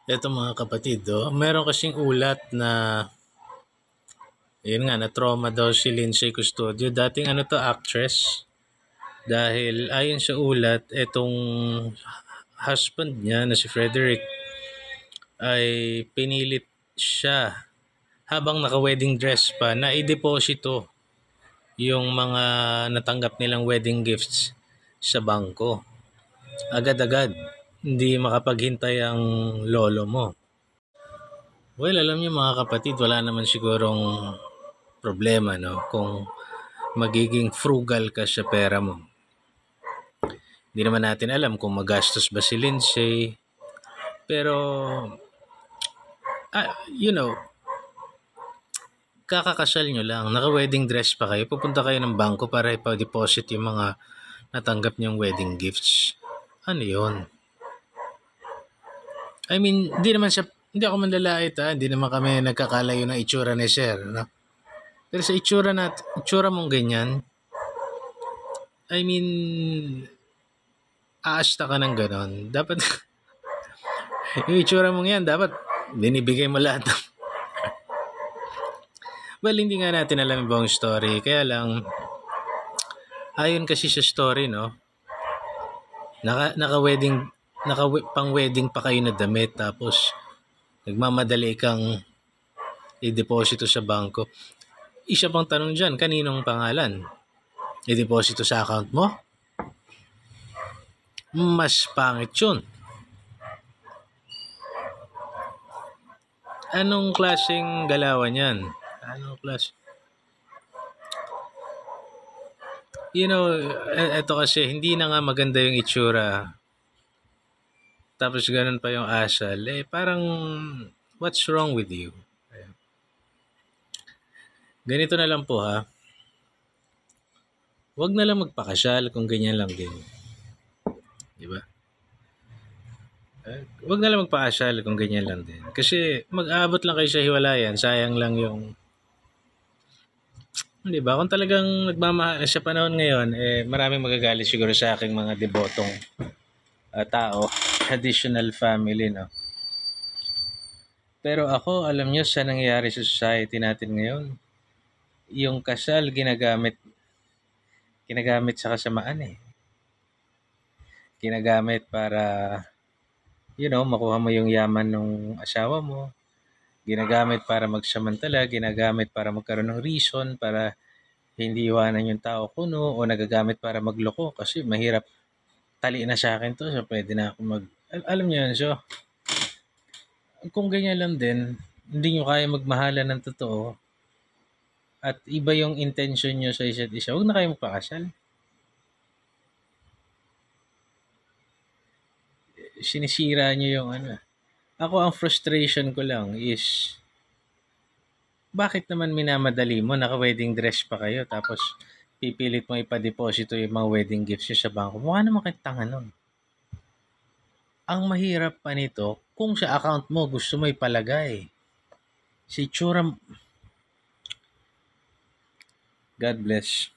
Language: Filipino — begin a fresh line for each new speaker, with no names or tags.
Eto mga kapatid, meron kasing ulat na, yun nga, na-trauma daw si Lindsay Custodio. Dating actress. Dahil ayon sa ulat, etong husband niya na si Frederick ay pinilit siya habang naka-wedding dress pa na i-deposito yung mga natanggap nilang wedding gifts sa bangko. Agad-agad, hindi makapaghintay ang lolo mo. Well, alam niyo mga kapatid, wala naman sigurong problema, no? Kung magiging frugal ka sa pera mo. Hindi naman natin alam kung magastos ba si Lindsay. Pero, kakakasal nyo lang, naka-wedding dress pa kayo, pupunta kayo ng bangko para ipa-deposit yung mga natanggap niyong wedding gifts. Ano yun? I mean, hindi ako manlalait hindi naman kami nagkakalayo ng itsura ni Sir, no? Pero sa itsura mong ganyan, I mean, aasta ka ng ganon. Dapat, yung itsura mong yan, dapat binibigay mo lahat ng well, hindi nga natin alam yung buong story. Kaya lang, ayon kasi sa story, no? Pang-wedding pa kayo na damit, tapos nagmamadali kang i-deposito sa bangko. Isa pang tanong dyan, kaninong pangalan? I-deposito sa account mo? Mas pangit yun. Anong klaseng galawan yan? Anong klase? Eto kasi, hindi na nga maganda yung itsura. Tapos ganun pa yung asal. Parang, what's wrong with you? Ganito na lang po ha. Huwag na lang magpakasal kung ganyan lang din. Diba? Huwag na lang magpakasal kung ganyan lang din. Kasi mag-aabot lang kayo sa hiwalayan. Sayang lang yung... Diba? Kung talagang nagmamahal sa panahon ngayon, maraming magagalit siguro sa aking mga debotong tao. Traditional family, no? Pero ako, alam nyo sa nangyayari sa society natin ngayon, yung kasal ginagamit sa kasamaan Ginagamit para, makuha mo yung yaman ng asawa mo. Ginagamit para magsamantala, ginagamit para magkaroon ng reason, para hindi iwanan yung tao kuno, o nagagamit para magloko kasi mahirap, tali na sa akin to, so pwede na ako alam niyo yun, so kung ganyan lang din, hindi nyo kaya magmahalan ng totoo at iba yung intention nyo sa isa't isa, huwag na kayo magpakasal. Sinisira nyo yung Ako, ang frustration ko lang is, bakit naman minamadali mo? Naka-wedding dress pa kayo, tapos pipilit mo ipa-deposito yung mga wedding gifts nyo sa bangko. Mukha naman kayo tanga nun. Ang mahirap pa nito, kung sa account mo gusto mo ipalagay. Si itsura... God bless.